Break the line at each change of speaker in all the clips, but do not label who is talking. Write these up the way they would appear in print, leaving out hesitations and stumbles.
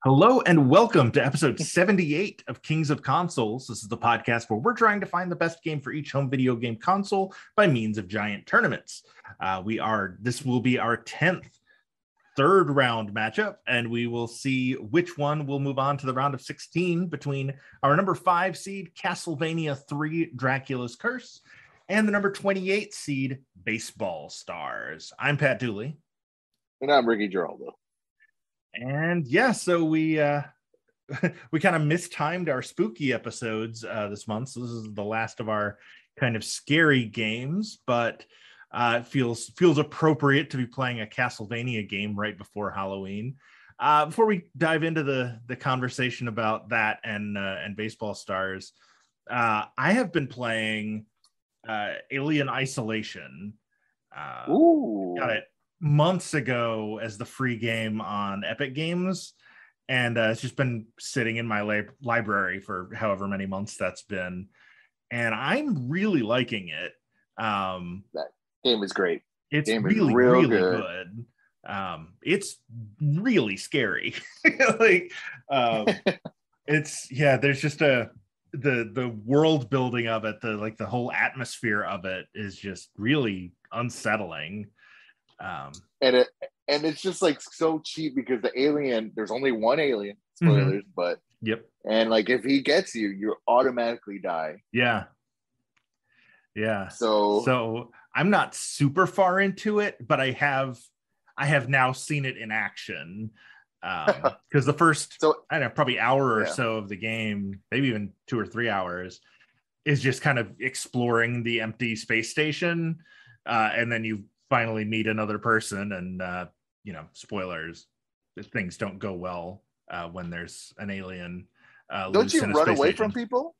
Hello and welcome to episode 78 of Kings of Consoles. This is the podcast where we're trying to find the best game for each home video game console by means of giant tournaments. This will be our 10th third round matchup, and we will see which one will move on to the round of 16 between our number 5 seed Castlevania 3 Dracula's Curse and the number 28 seed Baseball Stars. I'm Pat Dooley.
And I'm Ricky Giraldo.
And yeah, so we kind of mistimed our spooky episodes this month. So this is the last of our kind of scary games, but it feels appropriate to be playing a Castlevania game right before Halloween. Before we dive into the conversation about that and Baseball Stars, I have been playing Alien Isolation. Got it months ago as the free game on Epic Games, and it's just been sitting in my library for however many months that's been, and I'm really liking it.
That game is great.
It's really good. It's really scary. There's just the world building of it, the whole atmosphere of it is just really unsettling.
And it's just like so cheap because the alien, there's only one alien, spoilers, but
yep.
And like if he gets you, you automatically die.
Yeah. So I'm not super far into it, but I have now seen it in action. Because the first I don't know, probably hour or so of the game, maybe even 2 or 3 hours, is just kind of exploring the empty space station, and then you finally meet another person, and spoilers, things don't go well when there's an alien.
Don't you run away from people?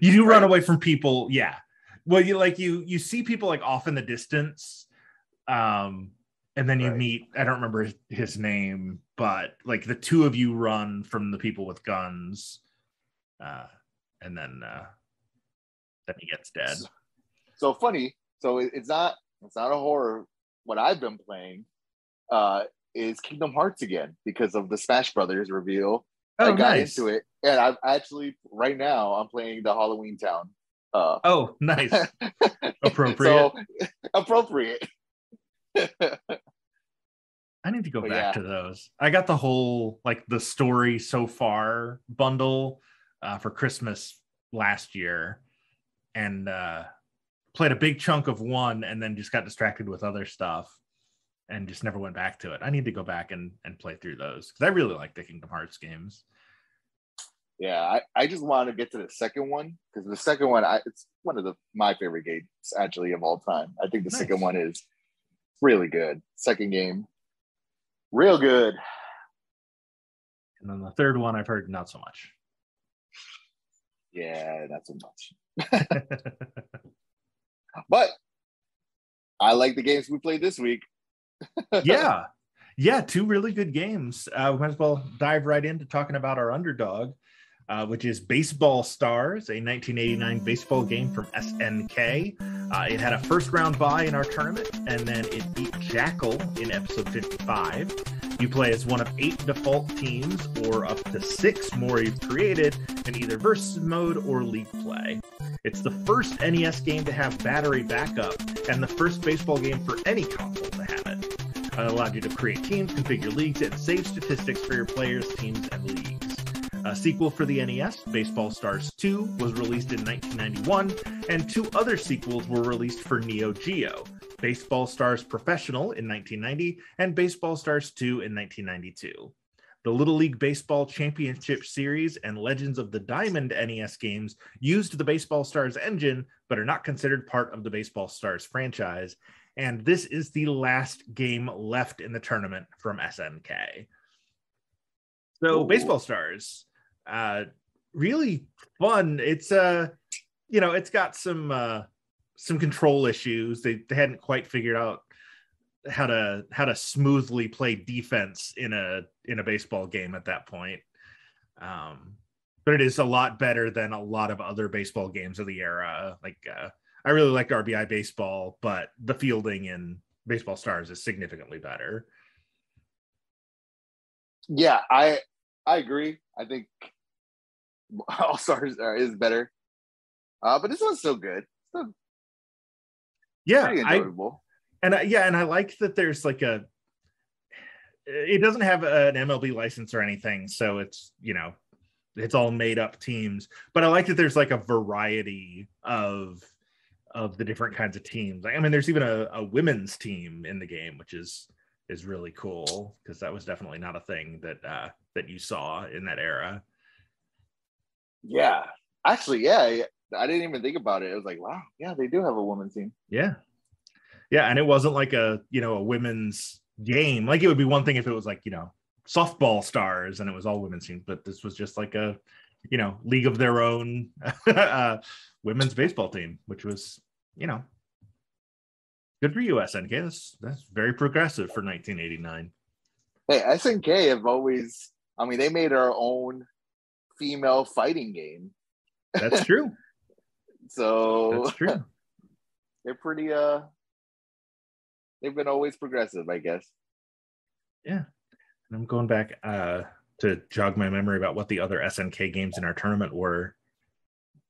You do run away from people, yeah. Well, you see people like off in the distance, and then you meet, I don't remember his name, but like the two of you run from the people with guns, and then he gets dead.
So funny. So it's not a horror. What I've been playing is Kingdom Hearts again because of the Smash Brothers reveal. I got into it, and I've actually right now I'm playing the Halloween Town.
Nice. Appropriate.
Appropriate.
I need to go back to those. I got the whole the story so far bundle for Christmas last year, and played a big chunk of one, and then just got distracted with other stuff and just never went back to it. I need to go back and play through those because I really like the Kingdom Hearts games.
Yeah, I just want to get to the second one because the second one, it's one of my favorite games actually of all time. I think the second one is really good. Second game, real good.
And then the third one, I've heard not so much.
Yeah, not so much. But I like the games we played this week.
Yeah, 2 really good games. We might as well dive right into talking about our underdog, which is Baseball Stars, a 1989 baseball game from SNK. It had a first round bye in our tournament, and then it beat Jackal in episode 55. You play as one of 8 default teams, or up to 6 more you've created in either versus mode or league play. It's the first NES game to have battery backup, and the first baseball game for any console to have it. It allowed you to create teams, configure leagues, and save statistics for your players, teams, and leagues. A sequel for the NES, Baseball Stars 2, was released in 1991, and 2 other sequels were released for Neo Geo, Baseball Stars Professional in 1990, and Baseball Stars 2 in 1992. The Little League Baseball Championship Series and Legends of the Diamond NES games used the Baseball Stars engine, but are not considered part of the Baseball Stars franchise. And this is the last game left in the tournament from SNK. So Baseball Stars, really fun. It's it's got some some control issues. They hadn't quite figured out how to smoothly play defense in a baseball game at that point. But it is a lot better than a lot of other baseball games of the era. Like I really liked RBI baseball, but the fielding in Baseball Stars is significantly better.
Yeah, I agree. I think All Stars is better, but this one's still good. Still pretty enjoyable.
And I like that there's like it doesn't have an MLB license or anything, so it's, you know, it's all made up teams. But I like that there's like a variety of the different kinds of teams. I mean, there's even a women's team in the game, which is really cool, because that was definitely not a thing that you saw in that era.
Yeah, actually, yeah, I didn't even think about it. It was like, wow, yeah, they do have a women's team.
Yeah, and it wasn't like a women's game. Like, it would be one thing if it was like, you know, Softball Stars and it was all women's teams, but this was just like a, you know, league of their own women's baseball team, which was, you know, good for you, SNK. That's very progressive for 1989.
Hey, SNK have always, I mean, they made our own female fighting game.
That's true.
So
that's true.
They're pretty they've been always progressive, I guess.
Yeah. And I'm going back to jog my memory about what the other SNK games in our tournament were.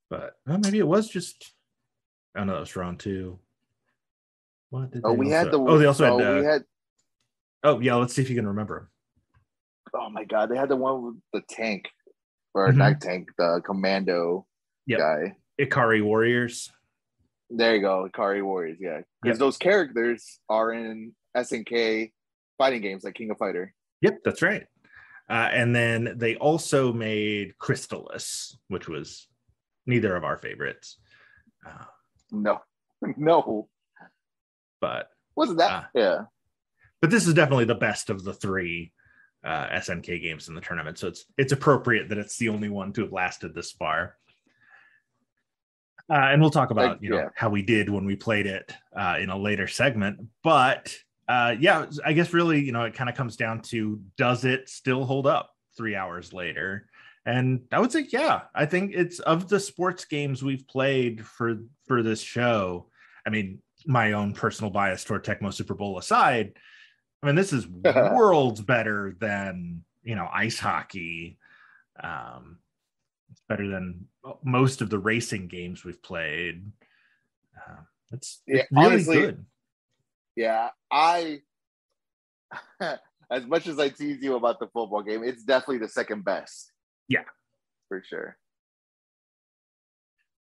But maybe it was just, oh no, that was round 2. What did
they had
oh yeah, let's see if you can remember.
Oh my god, they had the one with the tank, or not tank, the commando guy.
Ikari Warriors.
There you go, Ikari Warriors, yeah. Because those characters are in SNK fighting games like King of Fighter.
Yep, that's right. And then they also made Crystalis, which was neither of our favorites.
No.
But
wasn't that? Yeah.
But this is definitely the best of the 3 SNK games in the tournament. So it's appropriate that it's the only one to have lasted this far. And we'll talk about how we did when we played it in a later segment. But I guess really, it kind of comes down to, does it still hold up 3 hours later? And I would say, I think it's, of the sports games we've played for this show, I mean, my own personal bias toward Tecmo Super Bowl aside, I mean, this is worlds better than, ice hockey. It's better than most of the racing games we've played. It's really honestly, good.
Yeah, as much as I tease you about the football game, it's definitely the second best.
Yeah,
for sure.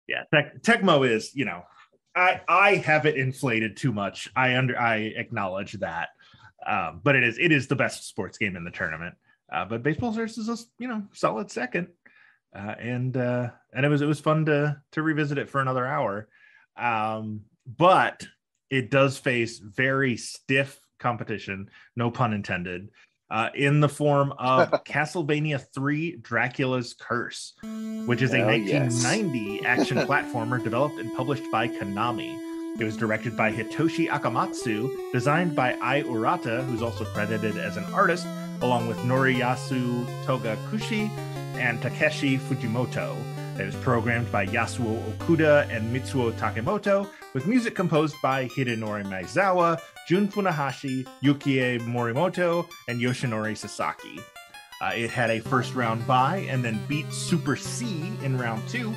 Yeah, Tecmo is, I have it inflated too much. I acknowledge that, but it is the best sports game in the tournament. But Baseball Stars is a solid second, and it was fun to revisit it for another hour. But it does face very stiff competition, no pun intended, in the form of Castlevania 3 Dracula's Curse, which is a 1990 action platformer developed and published by Konami. It was directed by Hitoshi Akamatsu, designed by Ai Urata, who's also credited as an artist, along with Noriyasu Togakushi and Takeshi Fujimoto. It was programmed by Yasuo Okuda and Mitsuo Takemoto, with music composed by Hidenori Maezawa, Jun Funahashi, Yukie Morimoto, and Yoshinori Sasaki. It had a first round bye and then beat Super C in round 2.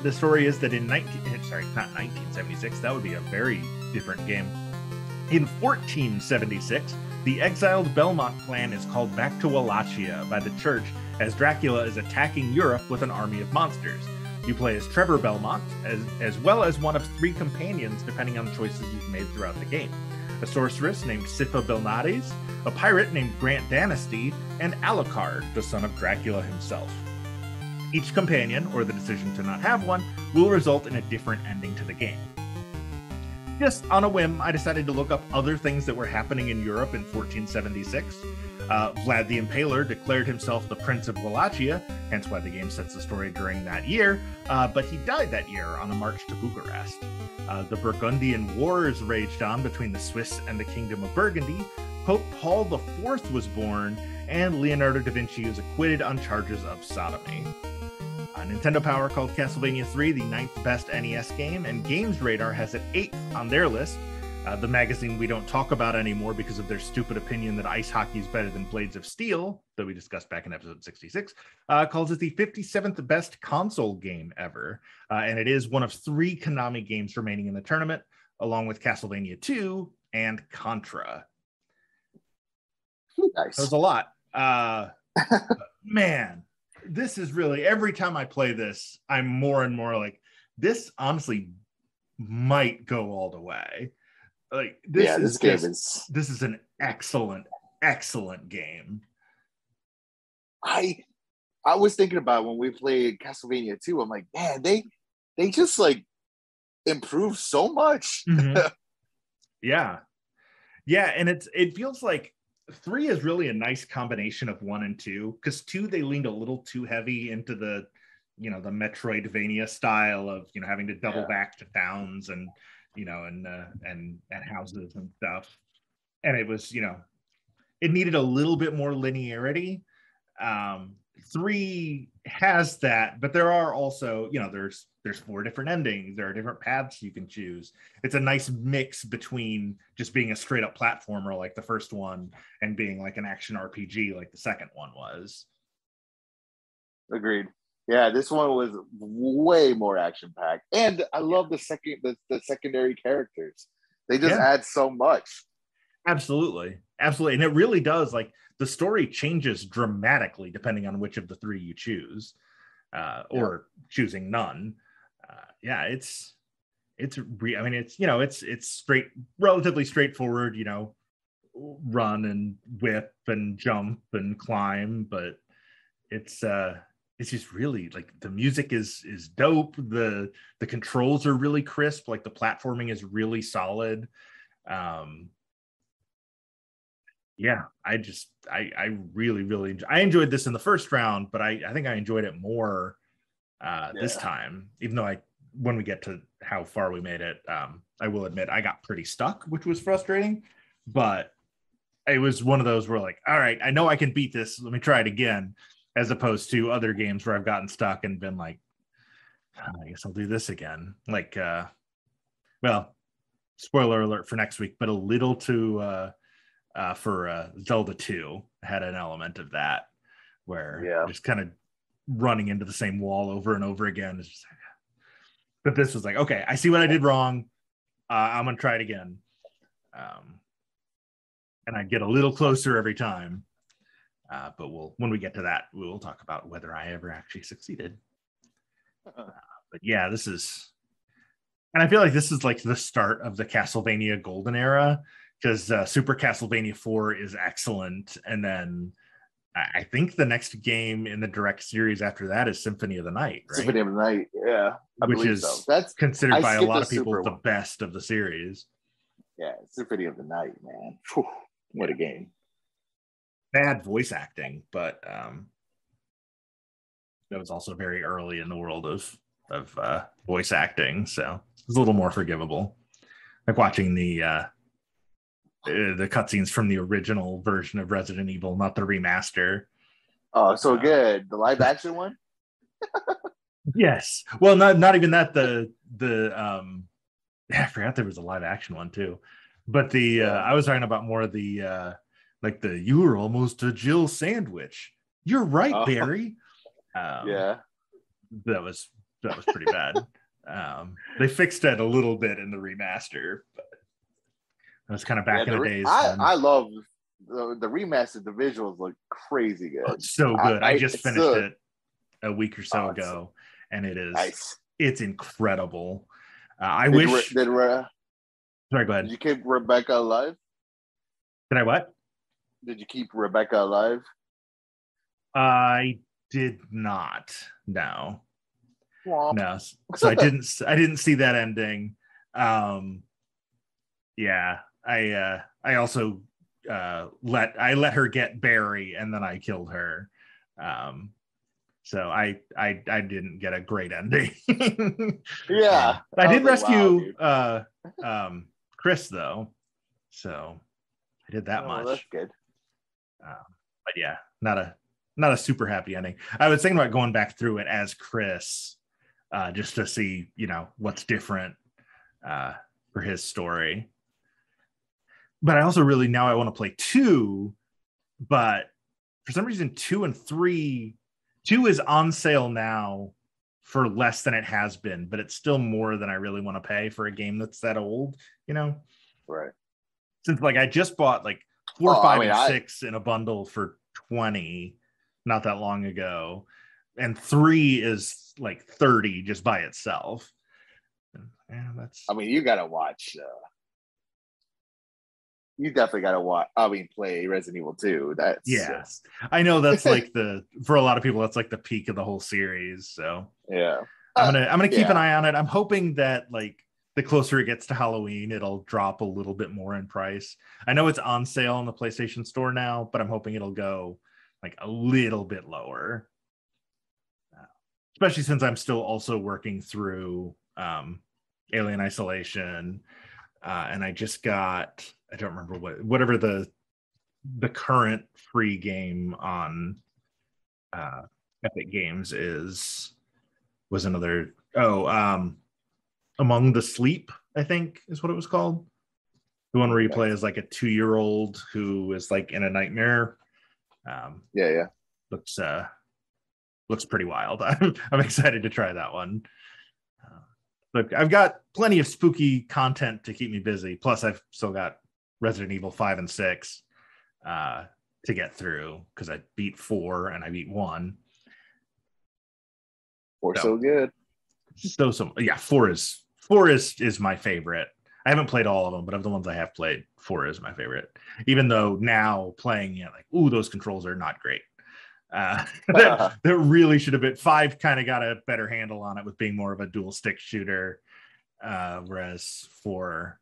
The story is that in not 1976, that would be a very different game. In 1476, the exiled Belmont clan is called back to Wallachia by the church as Dracula is attacking Europe with an army of monsters. You play as Trevor Belmont, as well as one of 3 companions, depending on choices you've made throughout the game. A sorceress named Sipha Belnades, a pirate named Grant Danasty, and Alucard, the son of Dracula himself. Each companion, or the decision to not have one, will result in a different ending to the game. Just on a whim, I decided to look up other things that were happening in Europe in 1476. Vlad the Impaler declared himself the Prince of Wallachia, hence why the game sets the story during that year, but he died that year on a march to Bucharest. The Burgundian Wars raged on between the Swiss and the Kingdom of Burgundy. Pope Paul IV was born, and Leonardo da Vinci is acquitted on charges of sodomy. Nintendo Power called Castlevania 3 the 9th best NES game, and Games Radar has it 8th on their list. The magazine we don't talk about anymore because of their stupid opinion that ice hockey is better than Blades of Steel, that we discussed back in episode 66, calls it the 57th best console game ever. And it is one of 3 Konami games remaining in the tournament, along with Castlevania 2 and Contra.
Nice.
That was a lot. Man, this is really, every time I play this, I'm more and more like, this honestly might go all the way. Like this is an excellent game.
I was thinking about when we played Castlevania 2, I'm like, man, they just like improved so much.
Mm-hmm. Yeah, and it feels like 3 is really a nice combination of 1 and 2, because 2 they leaned a little too heavy into the the Metroidvania style of having to double back to towns and and houses and stuff, and it was it needed a little bit more linearity. 3 has that, but there are also there's 4 different endings, there are different paths you can choose. It's a nice mix between just being a straight up platformer like the first one and being like an action RPG like the second one was.
Agreed. Yeah, this one was way more action packed, and I love the secondary characters. They just add so much. Absolutely,
and it really does. Like, the story changes dramatically depending on which of the 3 you choose, or choosing none. It's straight, relatively straightforward. Run and whip and jump and climb, but it's just really, like, the music is dope. The controls are really crisp. Like, the platforming is really solid. I really enjoyed this in the first round, but I think I enjoyed it more this time, even though when we get to how far we made it, I will admit I got pretty stuck, which was frustrating, but it was one of those where, like, all right, I know I can beat this, let me try it again, as opposed to other games where I've gotten stuck and been like, I guess I'll do this again. Like, spoiler alert for next week, but a little too for Zelda 2 had an element of that, where just kind of running into the same wall over and over again. But this was like, okay, I see what I did wrong. I'm gonna try it again, and I get a little closer every time. But when we get to that, we will talk about whether I ever actually succeeded. But yeah, this is, and I feel like this is like the start of the Castlevania golden era, because Super Castlevania 4 is excellent, and then I think the next game in the direct series after that is Symphony of the Night, right?
Symphony of the Night, yeah,
which is so. That's considered by a lot of people the best of the series.
Yeah, Symphony of the Night, man. Whew, what a game.
Bad voice acting, but that was also very early in the world of voice acting, so it's a little more forgivable. Like watching the cutscenes from the original version of Resident Evil, not the remaster.
Oh, so good. The live action one?
Yes. Well, not even that. I forgot there was a live action one too. But I was talking about more of the like the "you were almost a Jill sandwich. You're right, Barry."
Yeah.
That was pretty bad. They fixed it a little bit in the remaster, but that was kind of back in the days.
I love the remaster. The visuals look crazy good.
Oh, it's so good. I just finished it a week or so ago, and it is nice. It's incredible. I wish. Sorry, go ahead.
Did you keep Rebecca alive?
Did I what?
Did you keep Rebecca alive?
I did not. No. No. So I didn't see that ending. Yeah, I also let her get Barry, and then I killed her. So I didn't get a great ending.
Yeah,
I did rescue Chris though, so I did that much.
That's good.
But yeah, not a super happy ending. I was thinking about going back through it as Chris, just to see, what's different for his story. But I also really now I want to play 2, but for some reason 2 and 3, 2 is on sale now for less than it has been, but it's still more than I really want to pay for a game that's that old,
Right.
Since I just bought 4, 5, and 6 in a bundle for 20 not that long ago, and 3 is 30 just by itself. Yeah, that's.
You gotta watch. You definitely gotta watch. Play Resident Evil 2.
Yes, I know that's for a lot of people that's the peak of the whole series. So
yeah,
I'm gonna keep an eye on it. I'm hoping that the closer it gets to Halloween, it'll drop a little bit more in price. I know it's on sale in the PlayStation Store now, but I'm hoping it'll go a little bit lower. Especially since I'm still also working through Alien Isolation, and I just got, I don't remember whatever the current free game on Epic Games was another Among the Sleep, I think is what it was called. The one where you play as a 2-year-old who is in a nightmare.
Yeah.
Looks pretty wild. I'm excited to try that one. Look, I've got plenty of spooky content to keep me busy. Plus, I've still got Resident Evil 5 and 6 to get through because I beat 4 and I beat 1.
4 so good.
Yeah, 4 is my favorite. I haven't played all of them, but of the ones I have played, 4 is my favorite. Even though now playing it, those controls are not great. That really should have been 5. Kind of got a better handle on it with being more of a dual stick shooter, whereas 4,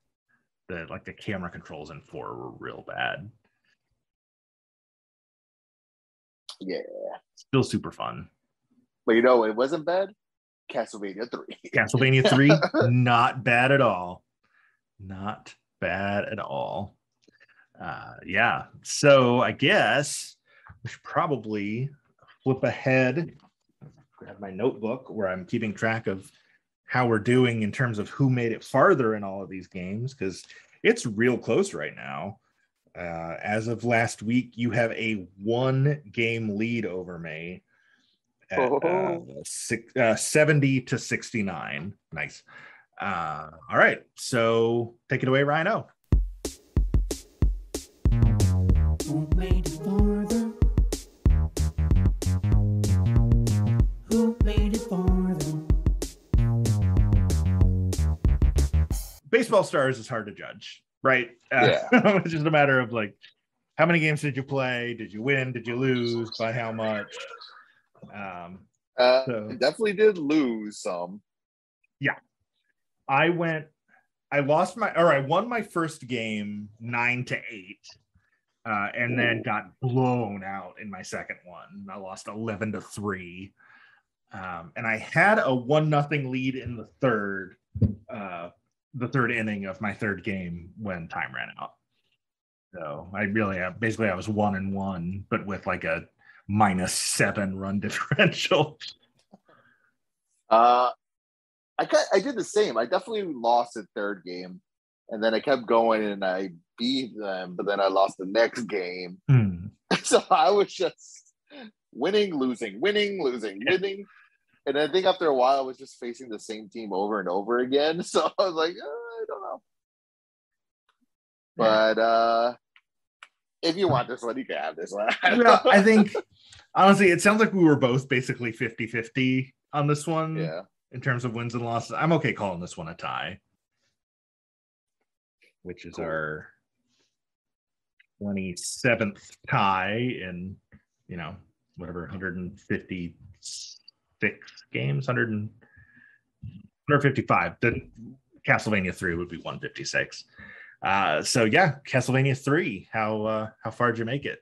the camera controls in 4 were real bad.
Yeah,
still super fun.
But it wasn't bad. Castlevania 3.
Castlevania 3, not bad at all. Not bad at all. Yeah. So I guess we should probably flip ahead, grab my notebook where I'm keeping track of how we're doing in terms of who made it farther in all of these games, because it's real close right now. As of last week, you have a 1-game lead over me at 70 to 69. Nice. All right. So take it away, Rhino.
Who made it farther? Who made it farther?
Baseball Stars is hard to judge, right?
Yeah.
It's just a matter of how many games did you play? Did you win? Did you lose? By how much?
Definitely did lose some.
Yeah. I won my first game 9-8, and then got blown out in my second one. I lost 11-3. And I had a 1-0 lead in the third inning of my third game when time ran out. So I was 1-1, but with a -7 run differential.
I did the same. I definitely lost the third game, and then I kept going and I beat them, but then I lost the next game. So I was just winning, losing, and I think after a while I was just facing the same team over and over again. So I was like, I don't know. But if you want this one, you can have this one.
I think honestly it sounds like we were both basically 50-50 on this one.
Yeah.
In terms of wins and losses, I'm okay calling this one a tie, which is our 27th tie in, whatever, 156 games, 155. The Castlevania 3 would be 156. So yeah, Castlevania 3. How far did you make it?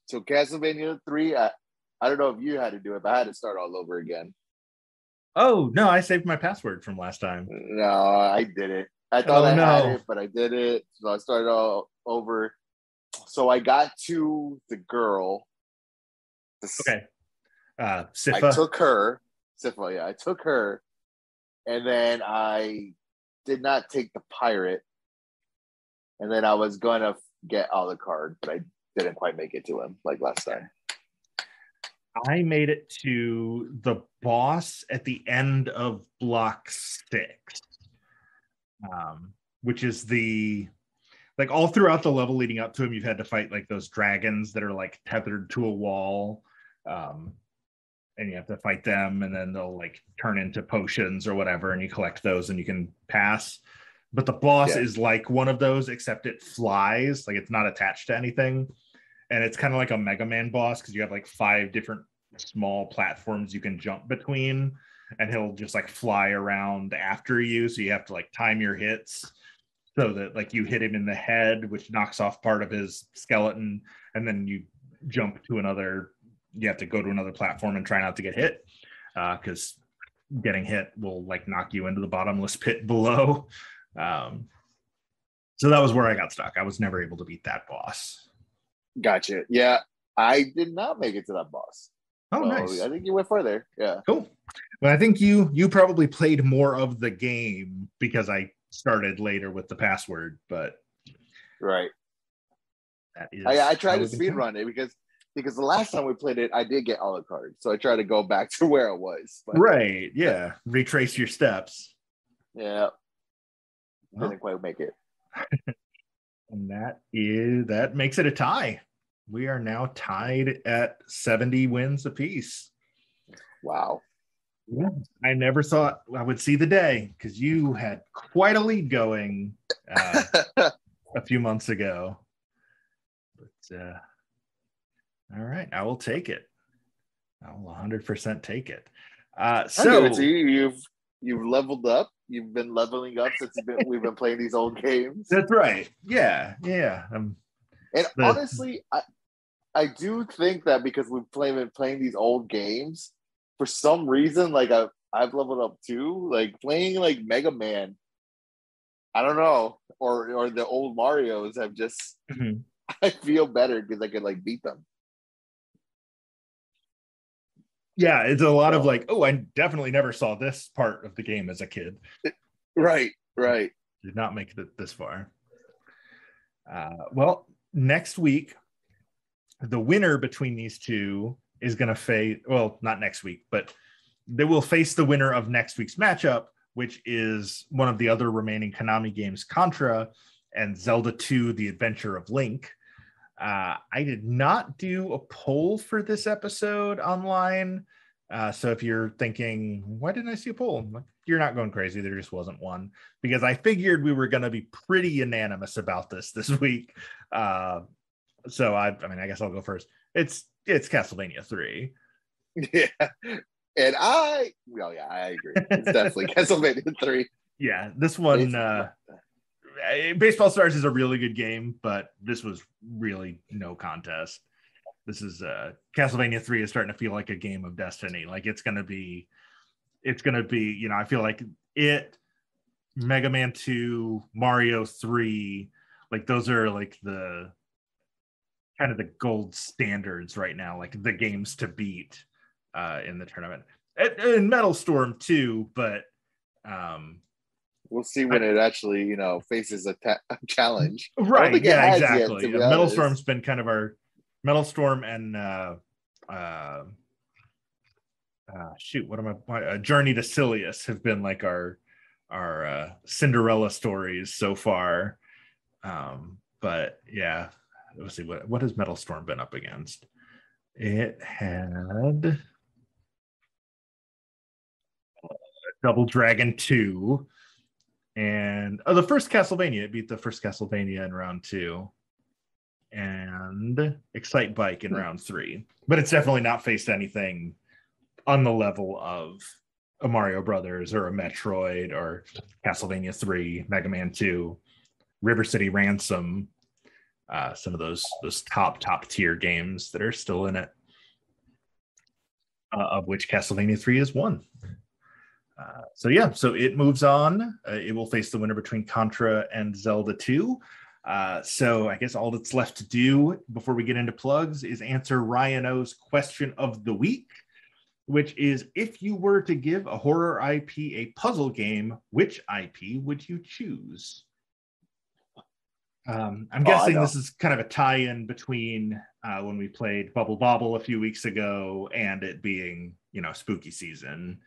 So Castlevania 3, I don't know if you had to do it, but I had to start all over again.
Oh no, I saved my password from last time.
No, I did it. I thought I had it, but I did it. So I started all over. So I got to the girl.
Okay. Sypha.
I took her. Sypha, yeah. I took her. And then I did not take the pirate. And then I was going to get Alucard, but I didn't quite make it to him like last time.
I made it to the boss at the end of block 6, which is like all throughout the level leading up to him, you've had to fight like those dragons that are like tethered to a wall, and you have to fight them, and then they'll like turn into potions or whatever, and you collect those and you can pass. But the boss is like one of those, except it flies, like it's not attached to anything. And it's kind of like a Mega Man boss because you have like 5 different small platforms you can jump between, and he'll just like fly around after you. So you have to like time your hits so that like you hit him in the head, which knocks off part of his skeleton, and then you jump to another. You have to go to another platform and try not to get hit, because getting hit will like knock you into the bottomless pit below. So that was where I got stuck. I was never able to beat that boss.
Gotcha. Yeah, I did not make it to that boss.
Oh,
so
nice.
I think you went further. Yeah.
Cool. Well, I think you probably played more of the game because I started later with the password, but
right.
That is.
I tried to speed run it because the last time we played it, I did get Alucard, so I tried to go back to where I was. But,
right. Yeah. Retrace your steps.
Yeah. Didn't quite make it.
And that makes it a tie. We are now tied at 70 wins apiece.
Wow.
Yeah, I never thought I would see the day because you had quite a lead going a few months ago. But all right, I will take it. I will 100% take it. So
you've leveled up. You've been leveling up since we've been playing these old games.
That's right. Yeah.
Honestly, I do think that because we've been playing these old games, for some reason, like I've leveled up too. Like playing like Mega Man, I don't know, or the old Marios have just. Mm-hmm. I feel better because I can like beat them.
Yeah, it's a lot of like, oh, I definitely never saw this part of the game as a kid.
Right.
Did not make it this far. Well, next week, the winner between these two is going to face, well, not next week, but they will face the winner of next week's matchup, which is one of the other remaining Konami games, Contra and Zelda 2, The Adventure of Link. I did not do a poll for this episode online. So if you're thinking, why didn't I see a poll? You're not going crazy. There just wasn't one because I figured we were going to be pretty unanimous about this week. So I guess I'll go first. It's Castlevania 3.
Yeah. And I agree. It's definitely Castlevania 3.
Yeah, this one, Baseball Stars is a really good game, but this was really no contest. This is Castlevania 3 is starting to feel like a game of destiny. Like it's gonna be, I feel like Mega Man 2, Mario 3, like those are like the kind of the gold standards right now, like the games to beat in the tournament. And Metal Storm too, but
we'll see when it actually, faces a challenge.
Right. Yeah, exactly. Metal Storm's been kind of our Metal Storm and Journey to Silius have been like our Cinderella stories so far. But yeah, let's see what has Metal Storm been up against. It had Double Dragon 2. And the first Castlevania, it beat the first Castlevania in round 2, and Excite Bike in round 3. But it's definitely not faced anything on the level of a Mario Brothers or a Metroid or Castlevania 3, Mega Man 2. River City Ransom, some of those top tier games that are still in it, of which Castlevania 3 is one. So it moves on. It will face the winner between Contra and Zelda 2. So I guess all that's left to do before we get into plugs is answer Ryan O's question of the week, which is, if you were to give a horror IP a puzzle game, which IP would you choose? I'm guessing this is kind of a tie-in between when we played Bubble Bobble a few weeks ago and it being, spooky season.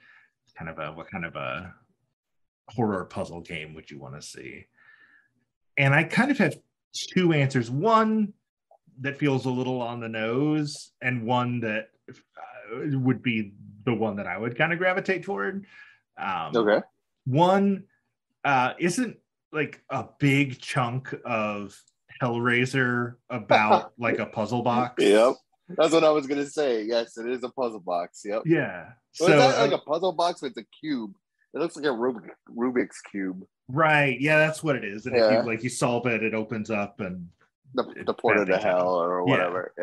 What kind of a horror puzzle game would you want to see? And I kind of have two answers. One that feels a little on the nose, and one that would be the one that I would kind of gravitate toward.
Okay.
One isn't like a big chunk of Hellraiser about like a puzzle box.
Yep. That's what I was going to say. Yes, it is a puzzle box. Yep.
Yeah.
So it's not like a puzzle box, but it's a cube. It looks like a Rubik's Cube.
Right. Yeah, that's what it is. And if you solve it, it opens up and
the portal to hell or whatever.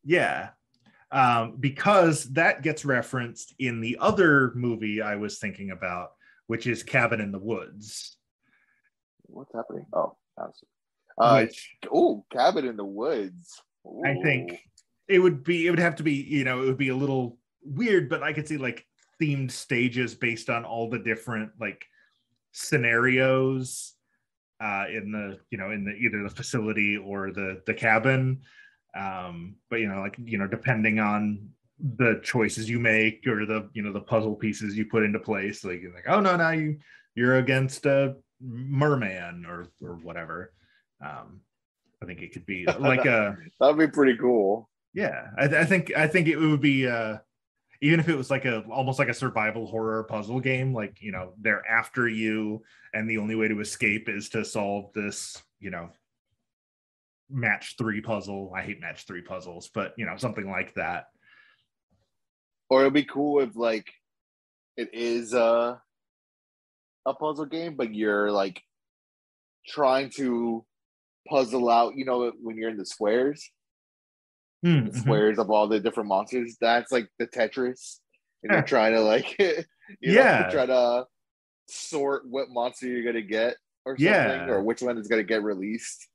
Yeah. Because that gets referenced in the other movie I was thinking about, which is Cabin in the Woods.
What's happening? Oh, Cabin in the Woods. Ooh.
I think it would have to be, it would be a little weird, but I could see like themed stages based on all the different like scenarios in the either the facility or the cabin, but depending on the choices you make or the puzzle pieces you put into place, like you're like, oh no, now you're against a merman or whatever. I think it could be like
that'd be pretty cool.
Yeah, I think it would be even if it was like almost like a survival horror puzzle game, like, they're after you and the only way to escape is to solve this, match 3 puzzle. I hate match 3 puzzles, but something like that.
Or it'd be cool if like it is a puzzle game, but you're like trying to puzzle out, when you're in the squares. The squares of all the different monsters. That's like the Tetris, and you're trying to like, try to sort what monster you're gonna get or something, or which one is gonna get released.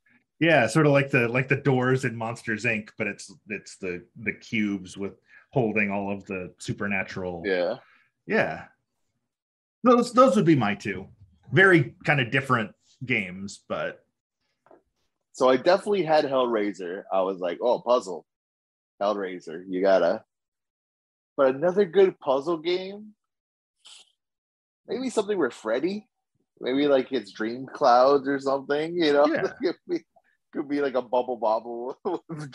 Yeah, sort of like the doors in Monsters Inc., but it's the cubes with holding all of the supernatural. Yeah. Those would be my two. Very kind of different games, but.
So I definitely had Hellraiser. I was like, oh, puzzle. Hellraiser, you gotta. But another good puzzle game, maybe something with Freddy, maybe like his Dream Clouds or something. Could be like a Bubble Bobble with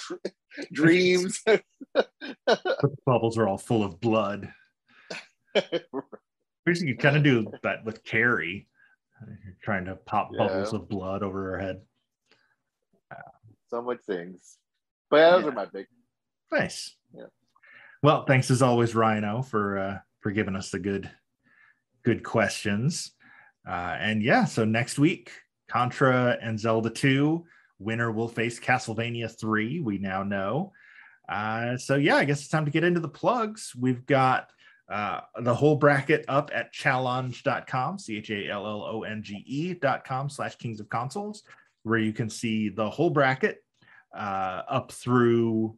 dreams.
But the bubbles are all full of blood. You kind of do that with Carrie. You're trying to pop bubbles of blood over her head.
So much things, but those are my big.
Nice.
Yeah.
Well, thanks as always, Rhino, for giving us the good questions. So next week, Contra and Zelda 2. Winner will face Castlevania 3. We now know. I guess it's time to get into the plugs. We've got the whole bracket up at challonge.com, challonge.com/Kings of Consoles, where you can see the whole bracket up through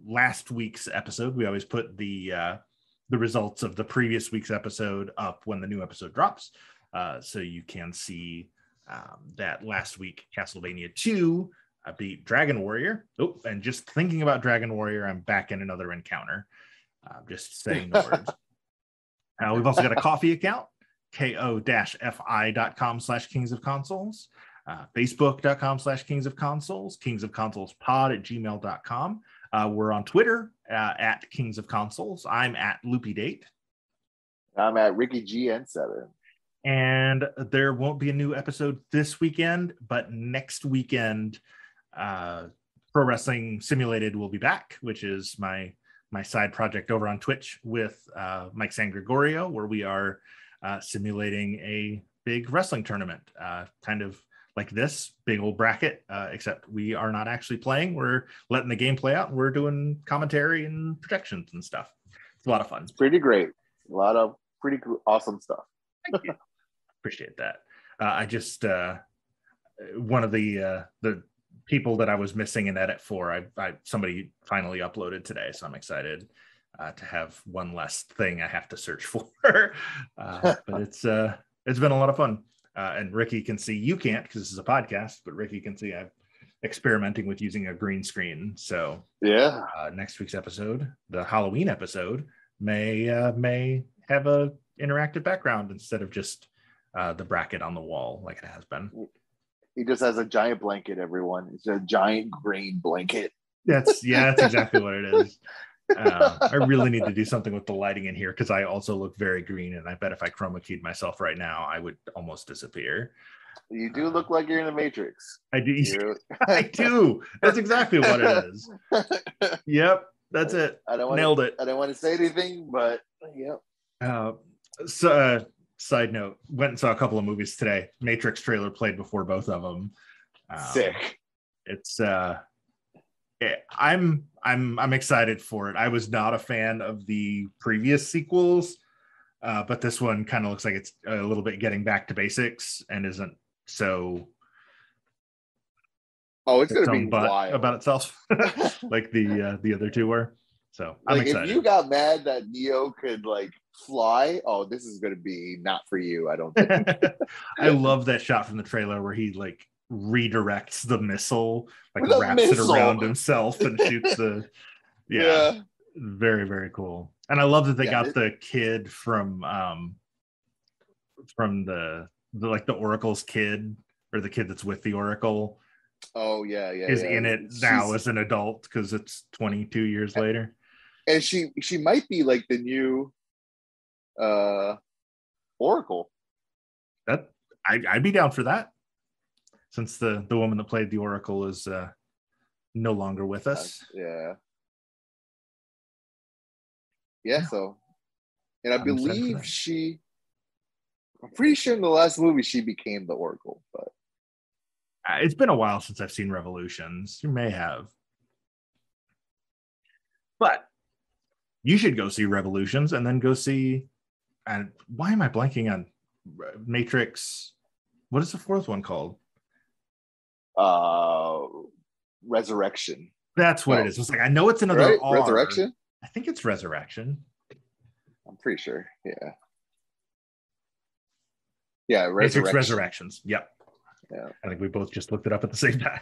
last week's episode. We always put the results of the previous week's episode up when the new episode drops, so you can see that last week Castlevania 2 beat Dragon Warrior. Oh, and just thinking about Dragon Warrior, I'm back in another encounter. Just saying the words. We've also got a coffee account, ko-fi.com/Kings of Consoles. Facebook.com/Kings of Consoles, kingsofconsolespod@gmail.com. We're on Twitter at Kings of Consoles. I'm at LoopyDate.
I'm at RickyGN7.
And there won't be a new episode this weekend, but next weekend, Pro Wrestling Simulated will be back, which is my side project over on Twitch with Mike San Gregorio, where we are simulating a big wrestling tournament, kind of like this big old bracket, except we are not actually playing. We're letting the game play out, and we're doing commentary and projections and stuff. It's a lot of fun.
It's pretty great. A lot of pretty awesome stuff.
Thank you. Appreciate that. I just one of the people that I was missing an edit for, somebody finally uploaded today, so I'm excited to have one less thing I have to search for. But it's been a lot of fun. And Ricky can see, you can't because this is a podcast, but Ricky can see I'm experimenting with using a green screen. So
yeah,
next week's episode, the Halloween episode, may have a interactive background instead of just the bracket on the wall like it has been.
He just has a giant blanket, everyone. It's a giant green blanket.
That's exactly what it is. I really need to do something with the lighting in here because I also look very green, and I bet if I chroma keyed myself right now, I would almost disappear.
You do look like you're in the Matrix.
I do. I do. That's exactly what it is. Yep, that's it. Nailed it.
I don't want to say anything, but yep.
Side note: went and saw a couple of movies today. Matrix trailer played before both of them.
Sick.
It's I'm excited for it. I was not a fan of the previous sequels, but this one kind of looks like it's a little bit getting back to basics and isn't so.
Oh, it's gonna be wild
about itself, like the other two were. So I'm excited.
If you got mad that Neo could like fly, oh, this is gonna be not for you. I don't think.
I love that shot from the trailer where he like redirects the missile, like wraps it around himself and shoots the yeah. Very, very cool. And I love that they got the kid from the like the Oracle's kid, or the kid that's with the Oracle.
Oh yeah,
is in it now as an adult because it's 22 years later.
And she might be like the new Oracle.
That I'd be down for that. Since the woman that played the Oracle is no longer with us.
Yeah. So, and I believe I'm pretty sure in the last movie she became the Oracle, but
it's been a while since I've seen Revolutions. You may have, but you should go see Revolutions and then go see. And why am I blanking on Matrix? What is the fourth one called?
Resurrection.
That's what it is. It's like I know it's another R.
Resurrection.
I think it's Resurrection.
I'm pretty sure. Yeah.
Matrix Resurrections. Yep.
Yeah.
I think we both just looked it up at the same time.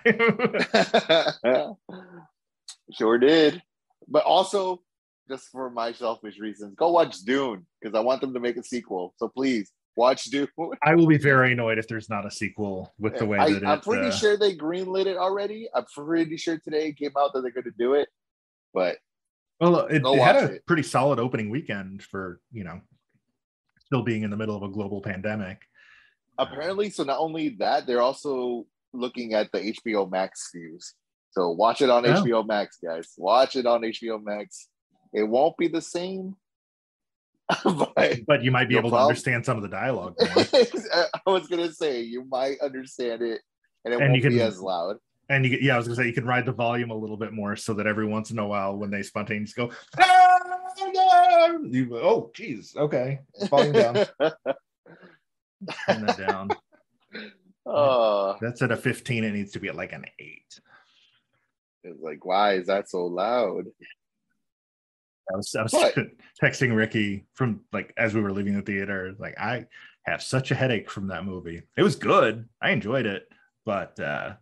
Sure did. But also, just for my selfish reasons, go watch Dune because I want them to make a sequel. So please. Watch Dune.
I will be very annoyed if there's not a sequel with the way that
I'm pretty sure they greenlit it already. I'm pretty sure today it came out that they're going to do it. But
it had a pretty solid opening weekend for, still being in the middle of a global pandemic.
Apparently, so not only that, they're also looking at the HBO Max views. So watch it on HBO Max, guys. Watch it on HBO Max. It won't be the same.
but you might be able to understand some of the dialogue more.
I was gonna say you might understand it, and it won't be as loud.
And I was gonna say you can ride the volume a little bit more so that every once in a while when they spontaneously go, oh geez, okay, volume down. Turn that down. That's at a 15. It needs to be at like an 8.
It's like, why is that so loud?
I was texting Ricky from like as we were leaving the theater, like I have such a headache from that movie. It was good. I enjoyed it, but I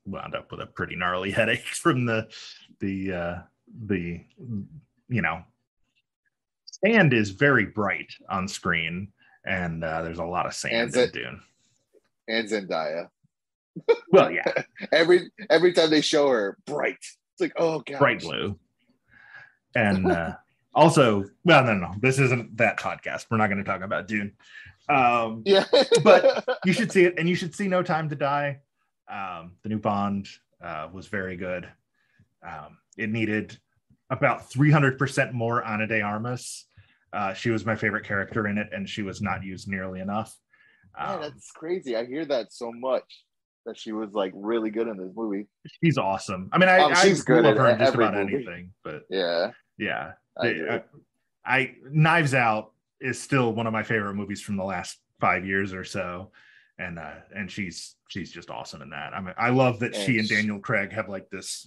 wound up with a pretty gnarly headache from the sand is very bright on screen, and there's a lot of sand in Dune.
And Zendaya.
Well, yeah.
every time they show her, bright. It's like, oh god,
bright blue. And also, well, no, this isn't that podcast. We're not going to talk about Dune. But you should see it, and you should see No Time to Die. The new Bond was very good. It needed about 300% more Ana de Armas. She was my favorite character in it, and she was not used nearly enough.
Yeah, that's crazy. I hear that so much, that she was like really good in this movie.
She's awesome. I mean, she's good love her in just about movie. Anything, but yeah. Knives Out is still one of my favorite movies from the last 5 years or so, and she's just awesome in that. I mean, I love that she and Daniel Craig have like this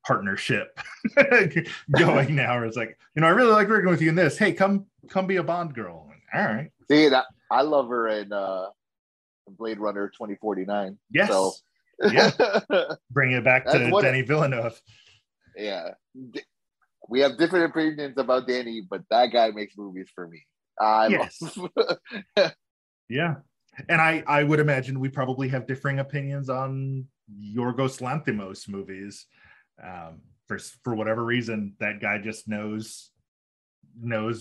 partnership going now. Where it's like, I really like working with you in this. Hey, come be a Bond girl. All right.
See, I love her in Blade Runner 2049.
Yes. So. Yeah. Bring it back to Denis Villeneuve.
Yeah. We have different opinions about Danny, but that guy makes movies for me.
Yeah. And I would imagine we probably have differing opinions on Yorgos Lanthimos movies. For whatever reason, that guy just knows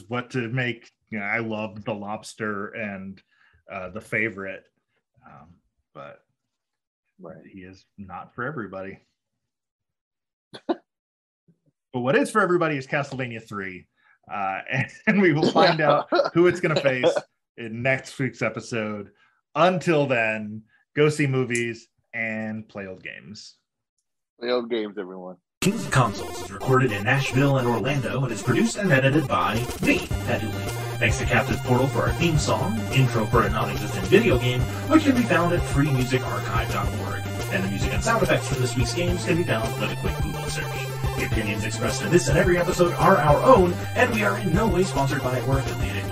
what to make. I love The Lobster and The Favorite, but he is not for everybody. But what is for everybody is Castlevania 3, and we will find out who it's going to face in next week's episode. Until then, go see movies and play old games.
Play old games, everyone.
Kings of Consoles is recorded in Nashville and Orlando and is produced and edited by me, Pat Dooley. Thanks to Captive Portal for our theme song, intro for a non-existent video game, which can be found at freemusicarchive.org. And the music and sound effects for this week's games can be found with a quick Google search. The opinions expressed in this and every episode are our own, and we are in no way sponsored by or affiliated